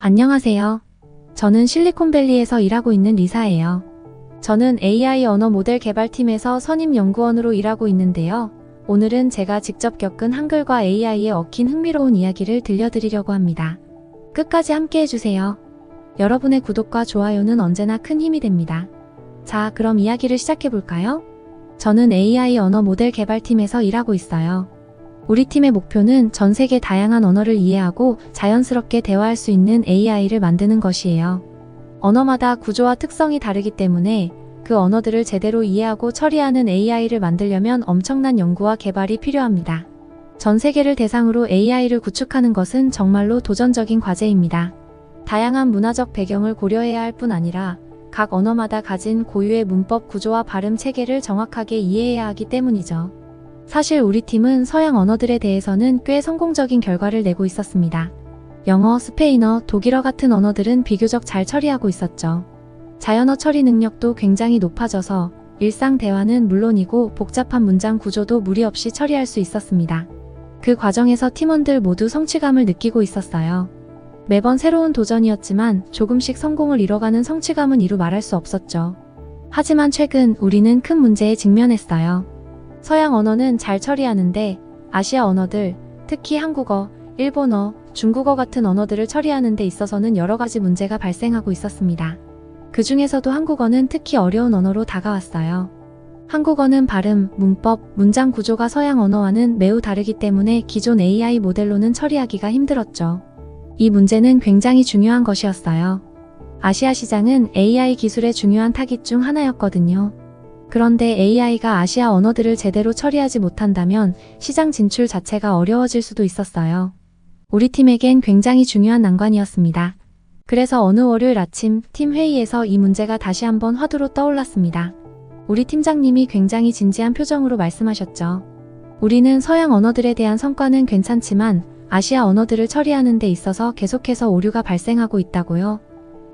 안녕하세요. 저는 실리콘밸리에서 일하고 있는 리사예요. 저는 AI 언어 모델 개발팀에서 선임 연구원으로 일하고 있는데요. 오늘은 제가 직접 겪은 한글과 AI에 얽힌 흥미로운 이야기를 들려드리려고 합니다. 끝까지 함께 해주세요. 여러분의 구독과 좋아요는 언제나 큰 힘이 됩니다. 자, 그럼 이야기를 시작해볼까요? 저는 AI 언어 모델 개발팀에서 일하고 있어요. 우리 팀의 목표는 전 세계 다양한 언어를 이해하고 자연스럽게 대화할 수 있는 AI를 만드는 것이에요. 언어마다 구조와 특성이 다르기 때문에 그 언어들을 제대로 이해하고 처리하는 AI를 만들려면 엄청난 연구와 개발이 필요합니다. 전 세계를 대상으로 AI를 구축하는 것은 정말로 도전적인 과제입니다. 다양한 문화적 배경을 고려해야 할 뿐 아니라 각 언어마다 가진 고유의 문법 구조와 발음 체계를 정확하게 이해해야 하기 때문이죠. 사실 우리 팀은 서양 언어들에 대해서는 꽤 성공적인 결과를 내고 있었습니다. 영어, 스페인어, 독일어 같은 언어들은 비교적 잘 처리하고 있었죠. 자연어 처리 능력도 굉장히 높아져서 일상 대화는 물론이고 복잡한 문장 구조도 무리 없이 처리할 수 있었습니다. 그 과정에서 팀원들 모두 성취감을 느끼고 있었어요. 매번 새로운 도전이었지만 조금씩 성공을 이뤄가는 성취감은 이루 말할 수 없었죠. 하지만 최근 우리는 큰 문제에 직면했어요. 서양 언어는 잘 처리하는데 아시아 언어들, 특히 한국어, 일본어, 중국어 같은 언어들을 처리하는 데 있어서는 여러 가지 문제가 발생하고 있었습니다. 그 중에서도 한국어는 특히 어려운 언어로 다가왔어요. 한국어는 발음, 문법, 문장 구조가 서양 언어와는 매우 다르기 때문에 기존 AI 모델로는 처리하기가 힘들었죠. 이 문제는 굉장히 중요한 것이었어요. 아시아 시장은 AI 기술의 중요한 타깃 중 하나였거든요. 그런데 AI가 아시아 언어들을 제대로 처리하지 못한다면 시장 진출 자체가 어려워질 수도 있었어요. 우리 팀에겐 굉장히 중요한 난관이었습니다. 그래서 어느 월요일 아침 팀 회의에서 이 문제가 다시 한번 화두로 떠올랐습니다. 우리 팀장님이 굉장히 진지한 표정으로 말씀하셨죠. 우리는 서양 언어들에 대한 성과는 괜찮지만 아시아 언어들을 처리하는 데 있어서 계속해서 오류가 발생하고 있다고요.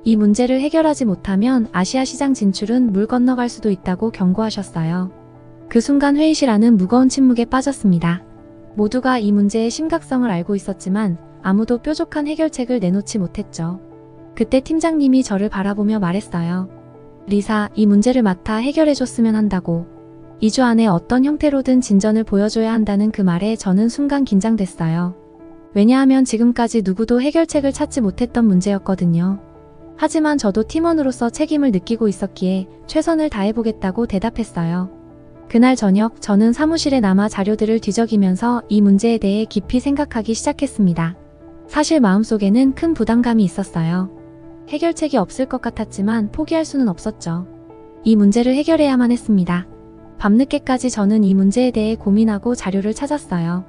이 문제를 해결하지 못하면 아시아 시장 진출은 물 건너갈 수도 있다고 경고하셨어요. 그 순간 회의실 안은 무거운 침묵에 빠졌습니다. 모두가 이 문제의 심각성을 알고 있었지만 아무도 뾰족한 해결책을 내놓지 못했죠. 그때 팀장님이 저를 바라보며 말했어요. 리사, 이 문제를 맡아 해결해줬으면 한다고. 2주 안에 어떤 형태로든 진전을 보여줘야 한다는 그 말에 저는 순간 긴장됐어요. 왜냐하면 지금까지 누구도 해결책을 찾지 못했던 문제였거든요. 하지만 저도 팀원으로서 책임을 느끼고 있었기에 최선을 다해보겠다고 대답했어요. 그날 저녁 저는 사무실에 남아 자료들을 뒤적이면서 이 문제에 대해 깊이 생각하기 시작했습니다. 사실 마음속에는 큰 부담감이 있었어요. 해결책이 없을 것 같았지만 포기할 수는 없었죠. 이 문제를 해결해야만 했습니다. 밤늦게까지 저는 이 문제에 대해 고민하고 자료를 찾았어요.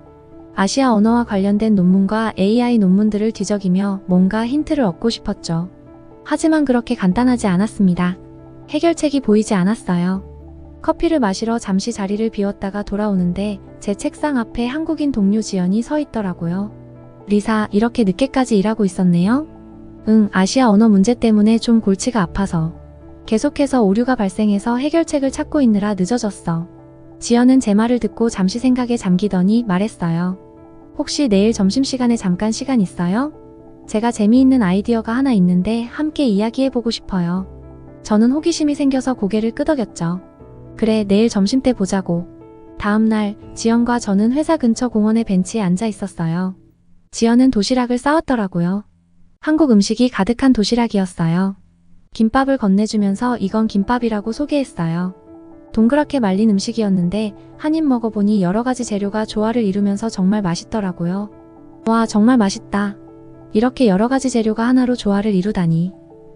아시아 언어와 관련된 논문과 AI 논문들을 뒤적이며 뭔가 힌트를 얻고 싶었죠. 하지만 그렇게 간단하지 않았습니다. 해결책이 보이지 않았어요. 커피를 마시러 잠시 자리를 비웠다가 돌아오는데 제 책상 앞에 한국인 동료 지연이 서 있더라고요. 리사, 이렇게 늦게까지 일하고 있었네요? 응, 아시아 언어 문제 때문에 좀 골치가 아파서. 계속해서 오류가 발생해서 해결책을 찾고 있느라 늦어졌어. 지연은 제 말을 듣고 잠시 생각에 잠기더니 말했어요. 혹시 내일 점심시간에 잠깐 시간 있어요? 제가 재미있는 아이디어가 하나 있는데 함께 이야기해보고 싶어요. 저는 호기심이 생겨서 고개를 끄덕였죠. 그래, 내일 점심때 보자고. 다음날 지연과 저는 회사 근처 공원의 벤치에 앉아 있었어요. 지연은 도시락을 싸왔더라고요. 한국 음식이 가득한 도시락이었어요. 김밥을 건네주면서 이건 김밥이라고 소개했어요. 동그랗게 말린 음식이었는데 한 입 먹어보니 여러 가지 재료가 조화를 이루면서 정말 맛있더라고요. 와, 정말 맛있다. 이렇게 여러 가지 재료가 하나로 조화를 이루다니.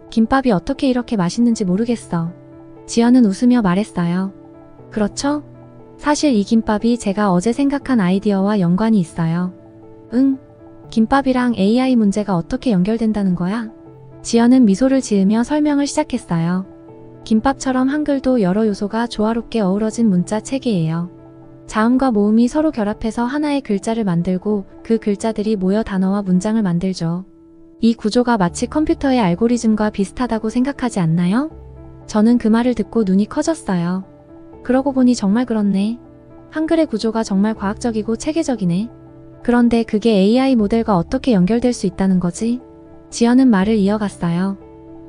김밥이 어떻게 이렇게 맛있는지 모르겠어. 지연은 웃으며 말했어요. 그렇죠? 사실 이 김밥이 제가 어제 생각한 아이디어와 연관이 있어요. 응? 김밥이랑 AI 문제가 어떻게 연결된다는 거야? 지연은 미소를 지으며 설명을 시작했어요. 김밥처럼 한글도 여러 요소가 조화롭게 어우러진 문자 체계예요. 자음과 모음이 서로 결합해서 하나의 글자를 만들고 그 글자들이 모여 단어와 문장을 만들죠. 이 구조가 마치 컴퓨터의 알고리즘과 비슷하다고 생각하지 않나요? 저는 그 말을 듣고 눈이 커졌어요. 그러고 보니 정말 그렇네. 한글의 구조가 정말 과학적이고 체계적이네. 그런데 그게 AI 모델과 어떻게 연결될 수 있다는 거지? 지연은 말을 이어갔어요.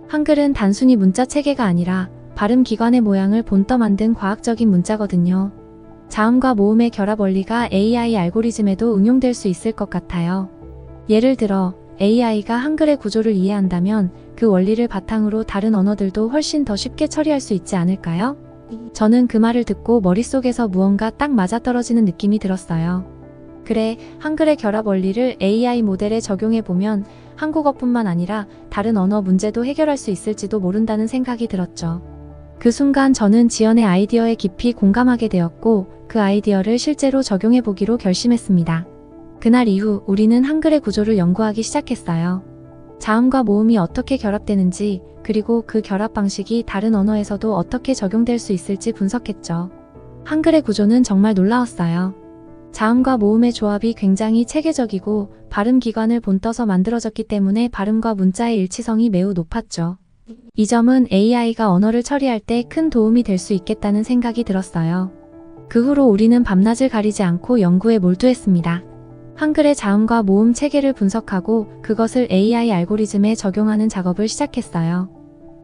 한글은 단순히 문자 체계가 아니라 발음 기관의 모양을 본떠 만든 과학적인 문자거든요. 자음과 모음의 결합 원리가 AI 알고리즘에도 응용될 수 있을 것 같아요. 예를 들어 AI가 한글의 구조를 이해한다면 그 원리를 바탕으로 다른 언어들도 훨씬 더 쉽게 처리할 수 있지 않을까요? 저는 그 말을 듣고 머릿속에서 무언가 딱 맞아떨어지는 느낌이 들었어요. 그래, 한글의 결합 원리를 AI 모델에 적용해보면 한국어뿐만 아니라 다른 언어 문제도 해결할 수 있을지도 모른다는 생각이 들었죠. 그 순간 저는 지연의 아이디어에 깊이 공감하게 되었고 그 아이디어를 실제로 적용해보기로 결심했습니다. 그날 이후 우리는 한글의 구조를 연구하기 시작했어요. 자음과 모음이 어떻게 결합되는지, 그리고 그 결합 방식이 다른 언어에서도 어떻게 적용될 수 있을지 분석했죠. 한글의 구조는 정말 놀라웠어요. 자음과 모음의 조합이 굉장히 체계적이고 발음 기관을 본떠서 만들어졌기 때문에 발음과 문자의 일치성이 매우 높았죠. 이 점은 AI가 언어를 처리할 때 큰 도움이 될 수 있겠다는 생각이 들었어요. 그 후로 우리는 밤낮을 가리지 않고 연구에 몰두했습니다. 한글의 자음과 모음 체계를 분석하고 그것을 AI 알고리즘에 적용하는 작업을 시작했어요.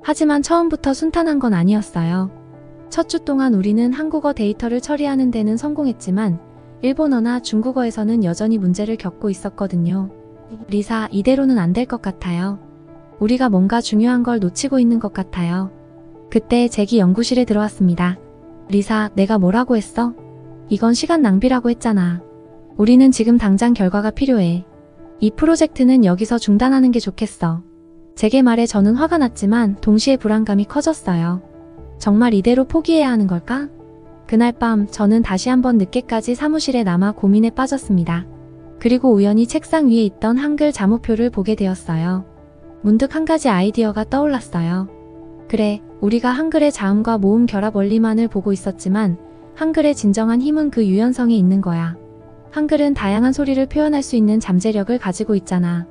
하지만 처음부터 순탄한 건 아니었어요. 첫 주 동안 우리는 한국어 데이터를 처리하는 데는 성공했지만 일본어나 중국어에서는 여전히 문제를 겪고 있었거든요. 리사, 이대로는 안 될 것 같아요. 우리가 뭔가 중요한 걸 놓치고 있는 것 같아요. 그때 잭이 연구실에 들어왔습니다. 리사, 내가 뭐라고 했어? 이건 시간 낭비라고 했잖아. 우리는 지금 당장 결과가 필요해. 이 프로젝트는 여기서 중단하는 게 좋겠어. 잭의 말에 저는 화가 났지만 동시에 불안감이 커졌어요. 정말 이대로 포기해야 하는 걸까? 그날 밤 저는 다시 한번 늦게까지 사무실에 남아 고민에 빠졌습니다. 그리고 우연히 책상 위에 있던 한글 자모표를 보게 되었어요. 문득 한 가지 아이디어가 떠올랐어요. 그래, 우리가 한글의 자음과 모음 결합 원리만을 보고 있었지만 한글의 진정한 힘은 그 유연성에 있는 거야. 한글은 다양한 소리를 표현할 수 있는 잠재력을 가지고 있잖아.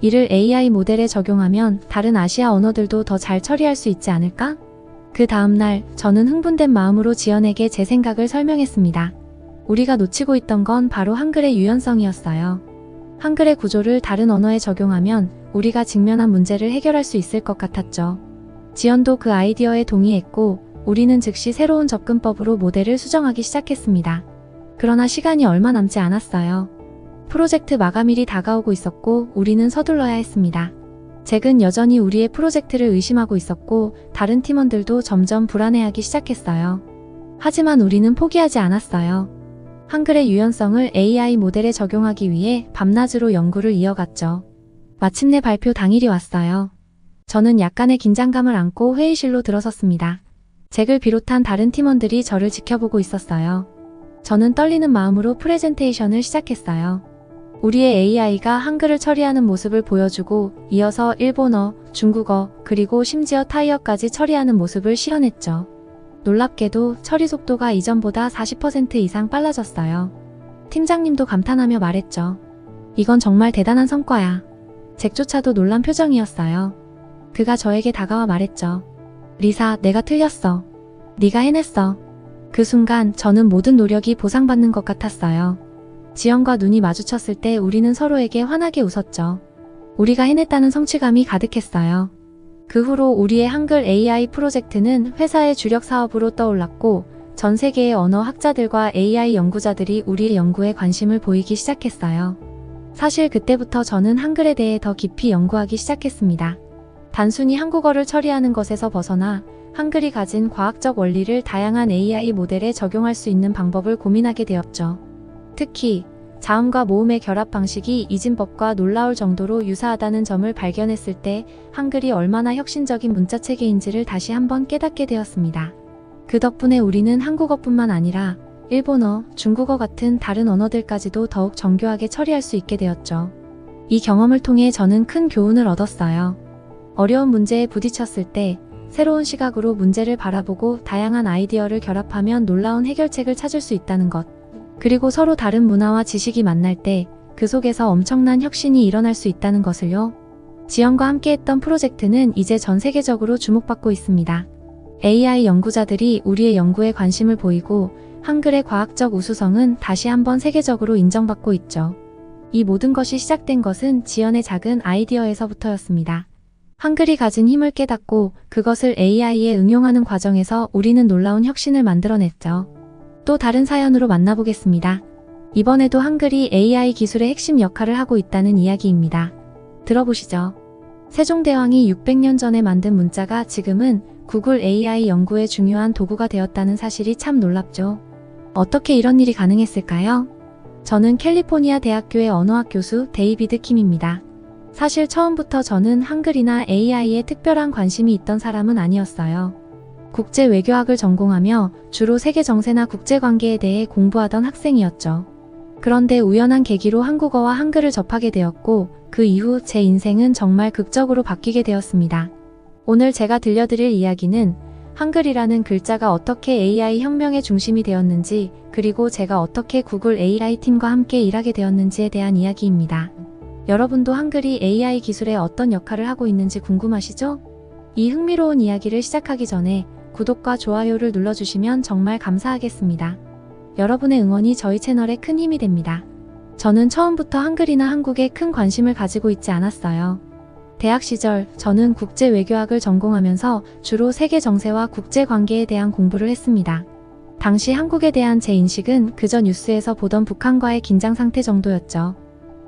이를 AI 모델에 적용하면 다른 아시아 언어들도 더 잘 처리할 수 있지 않을까? 그 다음날 저는 흥분된 마음으로 지연에게 제 생각을 설명했습니다. 우리가 놓치고 있던 건 바로 한글의 유연성이었어요. 한글의 구조를 다른 언어에 적용하면 우리가 직면한 문제를 해결할 수 있을 것 같았죠. 지연도 그 아이디어에 동의했고 우리는 즉시 새로운 접근법으로 모델을 수정하기 시작했습니다. 그러나 시간이 얼마 남지 않았어요. 프로젝트 마감일이 다가오고 있었고 우리는 서둘러야 했습니다. 잭은 여전히 우리의 프로젝트를 의심하고 있었고 다른 팀원들도 점점 불안해하기 시작했어요. 하지만 우리는 포기하지 않았어요. 한글의 유연성을 AI 모델에 적용하기 위해 밤낮으로 연구를 이어갔죠. 마침내 발표 당일이 왔어요. 저는 약간의 긴장감을 안고 회의실로 들어섰습니다. 잭을 비롯한 다른 팀원들이 저를 지켜보고 있었어요. 저는 떨리는 마음으로 프레젠테이션을 시작했어요. 우리의 AI가 한글을 처리하는 모습을 보여주고 이어서 일본어, 중국어, 그리고 심지어 타이어까지 처리하는 모습을 실현했죠. 놀랍게도 처리 속도가 이전보다 40% 이상 빨라졌어요. 팀장님도 감탄하며 말했죠. 이건 정말 대단한 성과야. 잭조차도 놀란 표정이었어요. 그가 저에게 다가와 말했죠. 리사, 내가 틀렸어. 네가 해냈어. 그 순간 저는 모든 노력이 보상받는 것 같았어요. 지연과 눈이 마주쳤을 때 우리는 서로에게 환하게 웃었죠. 우리가 해냈다는 성취감이 가득했어요. 그 후로 우리의 한글 AI 프로젝트는 회사의 주력 사업으로 떠올랐고 전 세계의 언어 학자들과 AI 연구자들이 우리의 연구에 관심을 보이기 시작했어요. 사실 그때부터 저는 한글에 대해 더 깊이 연구하기 시작했습니다. 단순히 한국어를 처리하는 것에서 벗어나 한글이 가진 과학적 원리를 다양한 AI 모델에 적용할 수 있는 방법을 고민하게 되었죠. 특히 자음과 모음의 결합 방식이 이진법과 놀라울 정도로 유사하다는 점을 발견했을 때 한글이 얼마나 혁신적인 문자체계인지를 다시 한번 깨닫게 되었습니다. 그 덕분에 우리는 한국어뿐만 아니라 일본어, 중국어 같은 다른 언어들까지도 더욱 정교하게 처리할 수 있게 되었죠. 이 경험을 통해 저는 큰 교훈을 얻었어요. 어려운 문제에 부딪혔을 때 새로운 시각으로 문제를 바라보고 다양한 아이디어를 결합하면 놀라운 해결책을 찾을 수 있다는 것. 그리고 서로 다른 문화와 지식이 만날 때 그 속에서 엄청난 혁신이 일어날 수 있다는 것을요. 지연과 함께했던 프로젝트는 이제 전 세계적으로 주목받고 있습니다. AI 연구자들이 우리의 연구에 관심을 보이고 한글의 과학적 우수성은 다시 한번 세계적으로 인정받고 있죠. 이 모든 것이 시작된 것은 지연의 작은 아이디어에서부터였습니다. 한글이 가진 힘을 깨닫고 그것을 AI에 응용하는 과정에서 우리는 놀라운 혁신을 만들어냈죠. 또 다른 사연으로 만나보겠습니다. 이번에도 한글이 AI 기술의 핵심 역할을 하고 있다는 이야기입니다. 들어보시죠. 세종대왕이 600년 전에 만든 문자가 지금은 구글 AI 연구의 중요한 도구가 되었다는 사실이 참 놀랍죠. 어떻게 이런 일이 가능했을까요? 저는 캘리포니아 대학교의 언어학 교수 데이비드 킴입니다. 사실 처음부터 저는 한글이나 AI에 특별한 관심이 있던 사람은 아니었어요. 국제 외교학을 전공하며 주로 세계 정세나 국제 관계에 대해 공부하던 학생이었죠. 그런데 우연한 계기로 한국어와 한글을 접하게 되었고 그 이후 제 인생은 정말 극적으로 바뀌게 되었습니다. 오늘 제가 들려드릴 이야기는 한글이라는 글자가 어떻게 AI 혁명의 중심이 되었는지, 그리고 제가 어떻게 구글 AI 팀과 함께 일하게 되었는지에 대한 이야기입니다. 여러분도 한글이 AI 기술에 어떤 역할을 하고 있는지 궁금하시죠? 이 흥미로운 이야기를 시작하기 전에 구독과 좋아요를 눌러주시면 정말 감사하겠습니다. 여러분의 응원이 저희 채널에 큰 힘이 됩니다. 저는 처음부터 한글이나 한국에 큰 관심을 가지고 있지 않았어요. 대학 시절 저는 국제 외교학을 전공하면서 주로 세계 정세와 국제 관계에 대한 공부를 했습니다. 당시 한국에 대한 제 인식은 그저 뉴스에서 보던 북한과의 긴장 상태 정도였죠.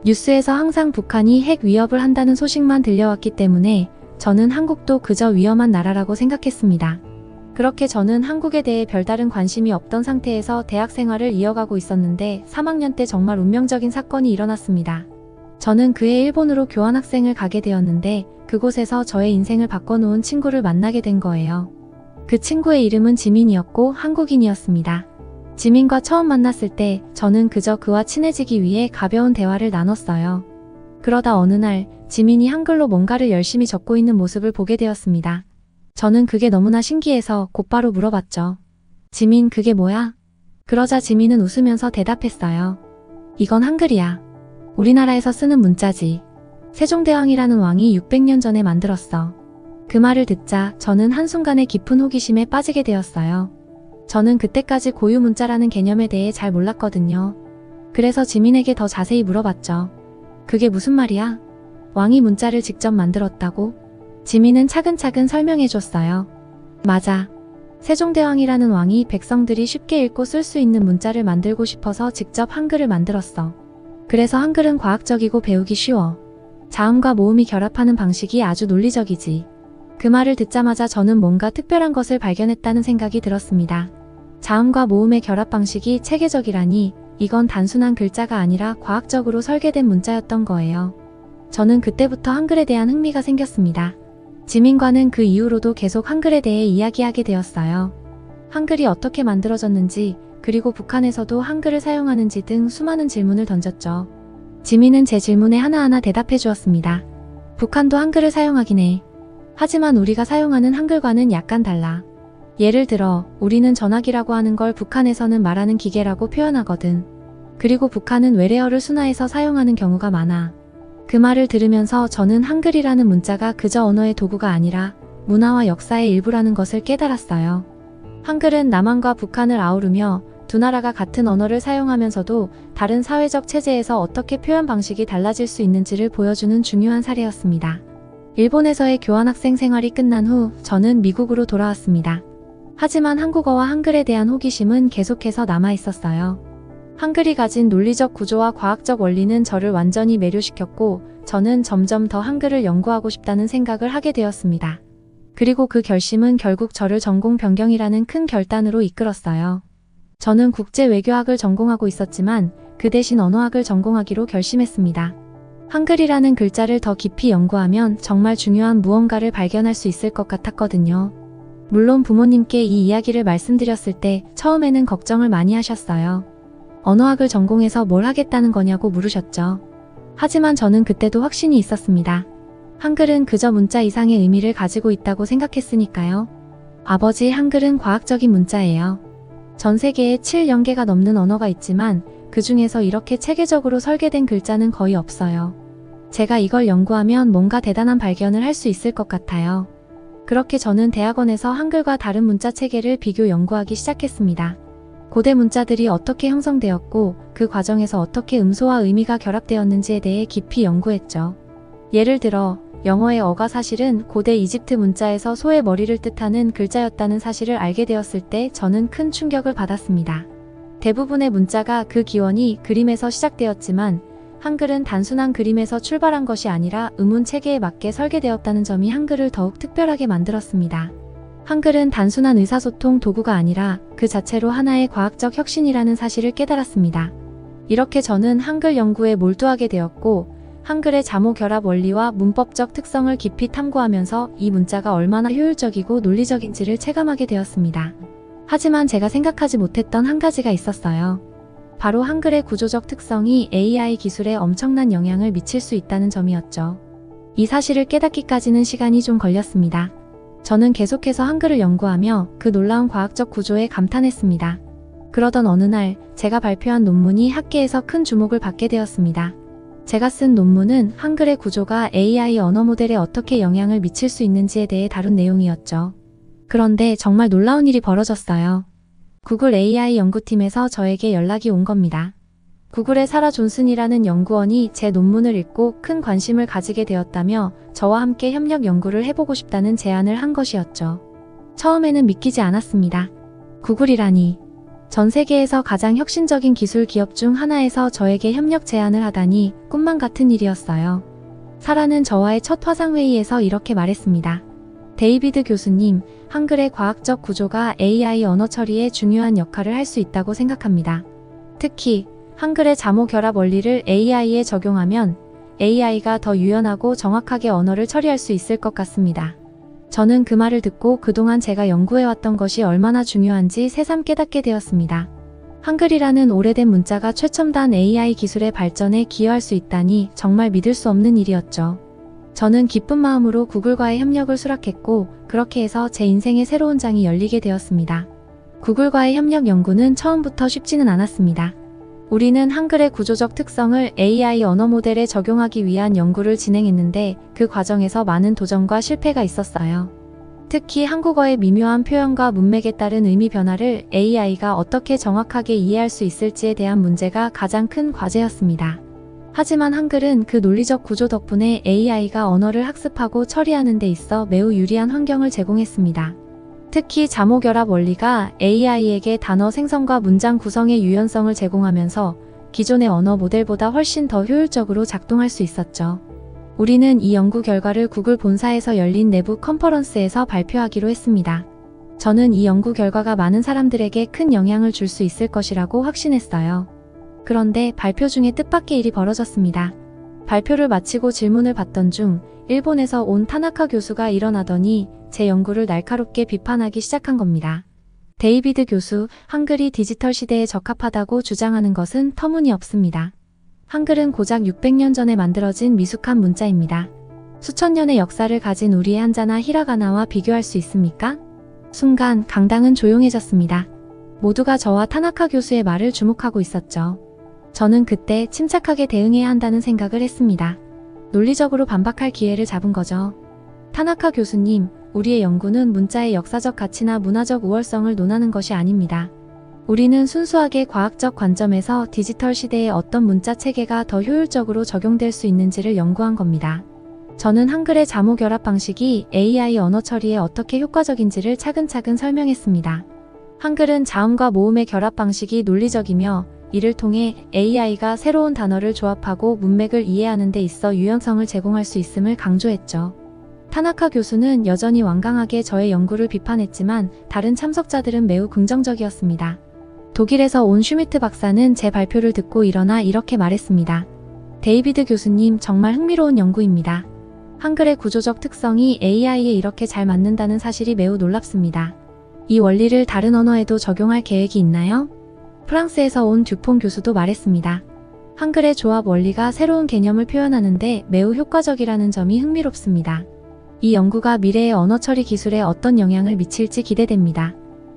뉴스에서 항상 북한이 핵 위협을 한다는 소식만 들려왔기 때문에 저는 한국도 그저 위험한 나라라고 생각했습니다. 그렇게 저는 한국에 대해 별다른 관심이 없던 상태에서 대학 생활을 이어가고 있었는데 3학년 때 정말 운명적인 사건이 일어났습니다. 저는 그해 일본으로 교환학생을 가게 되었는데 그곳에서 저의 인생을 바꿔놓은 친구를 만나게 된 거예요. 그 친구의 이름은 지민이었고 한국인이었습니다. 지민과 처음 만났을 때 저는 그저 그와 친해지기 위해 가벼운 대화를 나눴어요. 그러다 어느 날 지민이 한글로 뭔가를 열심히 적고 있는 모습을 보게 되었습니다. 저는 그게 너무나 신기해서 곧바로 물어봤죠. 지민, 그게 뭐야? 그러자 지민은 웃으면서 대답했어요. 이건 한글이야. 우리나라에서 쓰는 문자지. 세종대왕이라는 왕이 600년 전에 만들었어. 그 말을 듣자 저는 한순간에 깊은 호기심에 빠지게 되었어요. 저는 그때까지 고유 문자라는 개념에 대해 잘 몰랐거든요. 그래서 지민에게 더 자세히 물어봤죠. 그게 무슨 말이야? 왕이 문자를 직접 만들었다고? 지민은 차근차근 설명해줬어요. 맞아. 세종대왕이라는 왕이 백성들이 쉽게 읽고 쓸 수 있는 문자를 만들고 싶어서 직접 한글을 만들었어. 그래서 한글은 과학적이고 배우기 쉬워. 자음과 모음이 결합하는 방식이 아주 논리적이지. 그 말을 듣자마자 저는 뭔가 특별한 것을 발견했다는 생각이 들었습니다. 자음과 모음의 결합 방식이 체계적이라니 이건 단순한 글자가 아니라 과학적으로 설계된 문자였던 거예요. 저는 그때부터 한글에 대한 흥미가 생겼습니다. 지민과는 그 이후로도 계속 한글에 대해 이야기하게 되었어요. 한글이 어떻게 만들어졌는지, 그리고 북한에서도 한글을 사용하는지 등 수많은 질문을 던졌죠. 지민은 제 질문에 하나하나 대답해 주었습니다. 북한도 한글을 사용하긴 해. 하지만 우리가 사용하는 한글과는 약간 달라. 예를 들어 우리는 전화기라고 하는 걸 북한에서는 말하는 기계라고 표현하거든. 그리고 북한은 외래어를 순화해서 사용하는 경우가 많아. 그 말을 들으면서 저는 한글이라는 문자가 그저 언어의 도구가 아니라 문화와 역사의 일부라는 것을 깨달았어요. 한글은 남한과 북한을 아우르며 두 나라가 같은 언어를 사용하면서도 다른 사회적 체제에서 어떻게 표현 방식이 달라질 수 있는지를 보여주는 중요한 사례였습니다. 일본에서의 교환학생 생활이 끝난 후 저는 미국으로 돌아왔습니다. 하지만 한국어와 한글에 대한 호기심은 계속해서 남아 있었어요. 한글이 가진 논리적 구조와 과학적 원리는 저를 완전히 매료시켰고 저는 점점 더 한글을 연구하고 싶다는 생각을 하게 되었습니다. 그리고 그 결심은 결국 저를 전공 변경이라는 큰 결단으로 이끌었어요. 저는 국제 외교학을 전공하고 있었지만 그 대신 언어학을 전공하기로 결심했습니다. 한글이라는 글자를 더 깊이 연구하면 정말 중요한 무언가를 발견할 수 있을 것 같았거든요. 물론 부모님께 이 이야기를 말씀드렸을 때 처음에는 걱정을 많이 하셨어요. 언어학을 전공해서 뭘 하겠다는 거냐고 물으셨죠. 하지만 저는 그때도 확신이 있었습니다. 한글은 그저 문자 이상의 의미를 가지고 있다고 생각했으니까요. 아버지, 한글은 과학적인 문자예요. 전 세계에 7억 개가 넘는 언어가 있지만 그 중에서 이렇게 체계적으로 설계된 글자는 거의 없어요. 제가 이걸 연구하면 뭔가 대단한 발견을 할 수 있을 것 같아요. 그렇게 저는 대학원에서 한글과 다른 문자 체계를 비교 연구하기 시작했습니다. 고대 문자들이 어떻게 형성되었고 그 과정에서 어떻게 음소와 의미가 결합되었는지에 대해 깊이 연구했죠. 예를 들어 영어의 어가 사실은 고대 이집트 문자에서 소의 머리를 뜻하는 글자였다는 사실을 알게 되었을 때 저는 큰 충격을 받았습니다. 대부분의 문자가 그 기원이 그림에서 시작되었지만 한글은 단순한 그림에서 출발한 것이 아니라 의문 체계에 맞게 설계되었다는 점이 한글을 더욱 특별하게 만들었습니다. 한글은 단순한 의사소통 도구가 아니라 그 자체로 하나의 과학적 혁신이라는 사실을 깨달았습니다. 이렇게 저는 한글 연구에 몰두하게 되었고 한글의 자모 결합 원리와 문법적 특성을 깊이 탐구하면서 이 문자가 얼마나 효율적이고 논리적인지를 체감하게 되었습니다. 하지만 제가 생각하지 못했던 한 가지가 있었어요. 바로 한글의 구조적 특성이 AI 기술에 엄청난 영향을 미칠 수 있다는 점이었죠. 이 사실을 깨닫기까지는 시간이 좀 걸렸습니다. 저는 계속해서 한글을 연구하며 그 놀라운 과학적 구조에 감탄했습니다. 그러던 어느 날 제가 발표한 논문이 학계에서 큰 주목을 받게 되었습니다. 제가 쓴 논문은 한글의 구조가 AI 언어 모델에 어떻게 영향을 미칠 수 있는지에 대해 다룬 내용이었죠. 그런데 정말 놀라운 일이 벌어졌어요. 구글 AI 연구팀에서 저에게 연락이 온 겁니다. 구글의 사라 존슨이라는 연구원이 제 논문을 읽고 큰 관심을 가지게 되었다며 저와 함께 협력 연구를 해보고 싶다는 제안을 한 것이었죠. 처음에는 믿기지 않았습니다. 구글이라니. 전 세계에서 가장 혁신적인 기술 기업 중 하나에서 저에게 협력 제안을 하다니 꿈만 같은 일이었어요. 사라는 저와의 첫 화상회의에서 이렇게 말했습니다. 데이비드 교수님, 한글의 과학적 구조가 AI 언어 처리에 중요한 역할을 할 수 있다고 생각합니다. 특히 한글의 자모 결합 원리를 AI에 적용하면 AI가 더 유연하고 정확하게 언어를 처리할 수 있을 것 같습니다. 저는 그 말을 듣고 그동안 제가 연구해왔던 것이 얼마나 중요한지 새삼 깨닫게 되었습니다. 한글이라는 오래된 문자가 최첨단 AI 기술의 발전에 기여할 수 있다니 정말 믿을 수 없는 일이었죠. 저는 기쁜 마음으로 구글과의 협력을 수락했고 그렇게 해서 제 인생의 새로운 장이 열리게 되었습니다. 구글과의 협력 연구는 처음부터 쉽지는 않았습니다. 우리는 한글의 구조적 특성을 AI 언어 모델에 적용하기 위한 연구를 진행했는데 그 과정에서 많은 도전과 실패가 있었어요. 특히 한국어의 미묘한 표현과 문맥에 따른 의미 변화를 AI가 어떻게 정확하게 이해할 수 있을지에 대한 문제가 가장 큰 과제였습니다. 하지만 한글은 그 논리적 구조 덕분에 AI가 언어를 학습하고 처리하는 데 있어 매우 유리한 환경을 제공했습니다. 특히 자모 결합 원리가 AI에게 단어 생성과 문장 구성의 유연성을 제공하면서 기존의 언어 모델보다 훨씬 더 효율적으로 작동할 수 있었죠. 우리는 이 연구 결과를 구글 본사에서 열린 내부 컨퍼런스에서 발표하기로 했습니다. 저는 이 연구 결과가 많은 사람들에게 큰 영향을 줄 수 있을 것이라고 확신했어요. 그런데 발표 중에 뜻밖의 일이 벌어졌습니다. 발표를 마치고 질문을 받던 중 일본에서 온 타나카 교수가 일어나더니 제 연구를 날카롭게 비판하기 시작한 겁니다. 데이비드 교수, 한글이 디지털 시대에 적합하다고 주장하는 것은 터무니없습니다. 한글은 고작 600년 전에 만들어진 미숙한 문자입니다. 수천 년의 역사를 가진 우리의 한자나 히라가나와 비교할 수 있습니까? 순간 강당은 조용해졌습니다. 모두가 저와 타나카 교수의 말을 주목하고 있었죠. 저는 그때 침착하게 대응해야 한다는 생각을 했습니다. 논리적으로 반박할 기회를 잡은 거죠. 타나카 교수님, 우리의 연구는 문자의 역사적 가치나 문화적 우월성을 논하는 것이 아닙니다. 우리는 순수하게 과학적 관점에서 디지털 시대에 어떤 문자 체계가 더 효율적으로 적용될 수 있는지를 연구한 겁니다. 저는 한글의 자모 결합 방식이 AI 언어 처리에 어떻게 효과적인지를 차근차근 설명했습니다. 한글은 자음과 모음의 결합 방식이 논리적이며 이를 통해 AI가 새로운 단어를 조합하고 문맥을 이해하는 데 있어 유연성을 제공할 수 있음을 강조했죠. 타나카 교수는 여전히 완강하게 저의 연구를 비판했지만 다른 참석자들은 매우 긍정적이었습니다. 독일에서 온 슈미트 박사는 제 발표를 듣고 일어나 이렇게 말했습니다. 데이비드 교수님, 정말 흥미로운 연구입니다. 한글의 구조적 특성이 AI에 이렇게 잘 맞는다는 사실이 매우 놀랍습니다. 이 원리를 다른 언어에도 적용할 계획이 있나요? 프랑스에서 온 듀퐁 교수도 말했습니다. 한글의 조합 원리가 새로운 개념을 표현하는데 매우 효과적이라는 점이 흥미롭습니다. 이 연구가 미래의 언어 처리 기술에 어떤 영향을 미칠지 기대됩니다.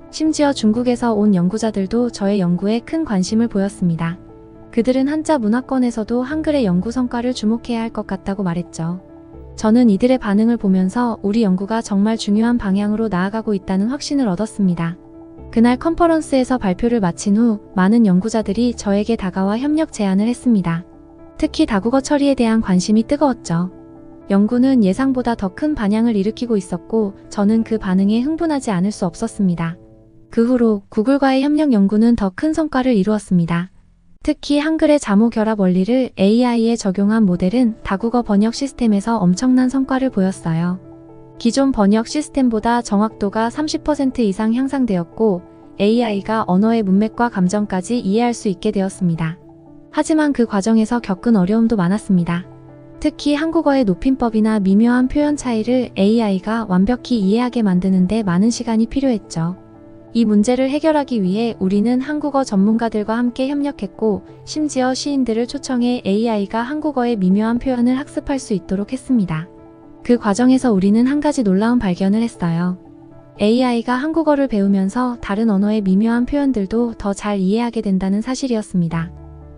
심지어 중국에서 온 연구자들도 저의 연구에 큰 관심을 보였습니다. 그들은 한자 문화권에서도 한글의 연구 성과를 주목해야 할 것 같다고 말했죠. 저는 이들의 반응을 보면서 우리 연구가 정말 중요한 방향으로 나아가고 있다는 확신을 얻었습니다. 그날 컨퍼런스에서 발표를 마친 후 많은 연구자들이 저에게 다가와 협력 제안을 했습니다. 특히 다국어 처리에 대한 관심이 뜨거웠죠. 연구는 예상보다 더 큰 반향을 일으키고 있었고 저는 그 반응에 흥분하지 않을 수 없었습니다. 그 후로 구글과의 협력 연구는 더 큰 성과를 이루었습니다. 특히 한글의 자모 결합 원리를 AI에 적용한 모델은 다국어 번역 시스템에서 엄청난 성과를 보였어요. 기존 번역 시스템보다 정확도가 30% 이상 향상되었고 AI가 언어의 문맥과 감정까지 이해할 수 있게 되었습니다. 하지만 그 과정에서 겪은 어려움도 많았습니다. 특히 한국어의 높임법이나 미묘한 표현 차이를 AI가 완벽히 이해하게 만드는 데 많은 시간이 필요했죠. 이 문제를 해결하기 위해 우리는 한국어 전문가들과 함께 협력했고 심지어 시인들을 초청해 AI가 한국어의 미묘한 표현을 학습할 수 있도록 했습니다. 그 과정에서 우리는 한 가지 놀라운 발견을 했어요. AI가 한국어를 배우면서 다른 언어의 미묘한 표현들도 더 잘 이해하게 된다는 사실이었습니다.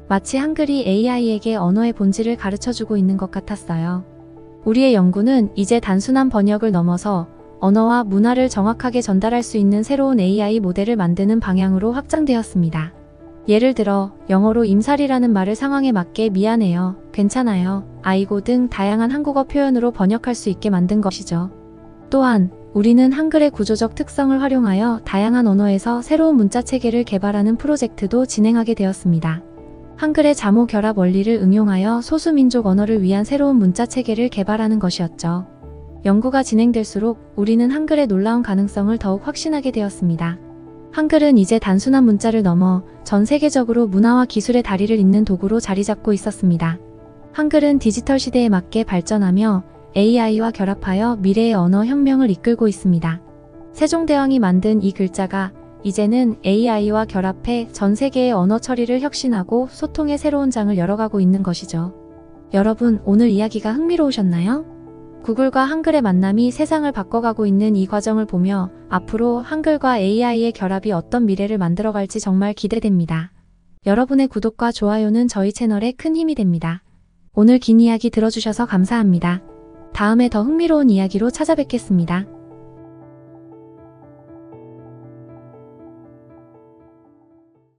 마치 한글이 AI에게 언어의 본질을 가르쳐주고 있는 것 같았어요. 우리의 연구는 이제 단순한 번역을 넘어서 언어와 문화를 정확하게 전달할 수 있는 새로운 AI 모델을 만드는 방향으로 확장되었습니다. 예를 들어 영어로 임살이라는 말을 상황에 맞게 미안해요, 괜찮아요, 아이고 등 다양한 한국어 표현으로 번역할 수 있게 만든 것이죠. 또한 우리는 한글의 구조적 특성을 활용하여 다양한 언어에서 새로운 문자 체계를 개발하는 프로젝트도 진행하게 되었습니다. 한글의 자모 결합 원리를 응용하여 소수민족 언어를 위한 새로운 문자 체계를 개발하는 것이었죠. 연구가 진행될수록 우리는 한글의 놀라운 가능성을 더욱 확신하게 되었습니다. 한글은 이제 단순한 문자를 넘어 전 세계적으로 문화와 기술의 다리를 잇는 도구로 자리 잡고 있었습니다. 한글은 디지털 시대에 맞게 발전하며 AI와 결합하여 미래의 언어 혁명을 이끌고 있습니다. 세종대왕이 만든 이 글자가 이제는 AI와 결합해 전 세계의 언어 처리를 혁신하고 소통의 새로운 장을 열어가고 있는 것이죠. 여러분, 오늘 이야기가 흥미로우셨나요? 구글과 한글의 만남이 세상을 바꿔가고 있는 이 과정을 보며 앞으로 한글과 AI의 결합이 어떤 미래를 만들어갈지 정말 기대됩니다. 여러분의 구독과 좋아요는 저희 채널에 큰 힘이 됩니다. 오늘 긴 이야기 들어주셔서 감사합니다. 다음에 더 흥미로운 이야기로 찾아뵙겠습니다.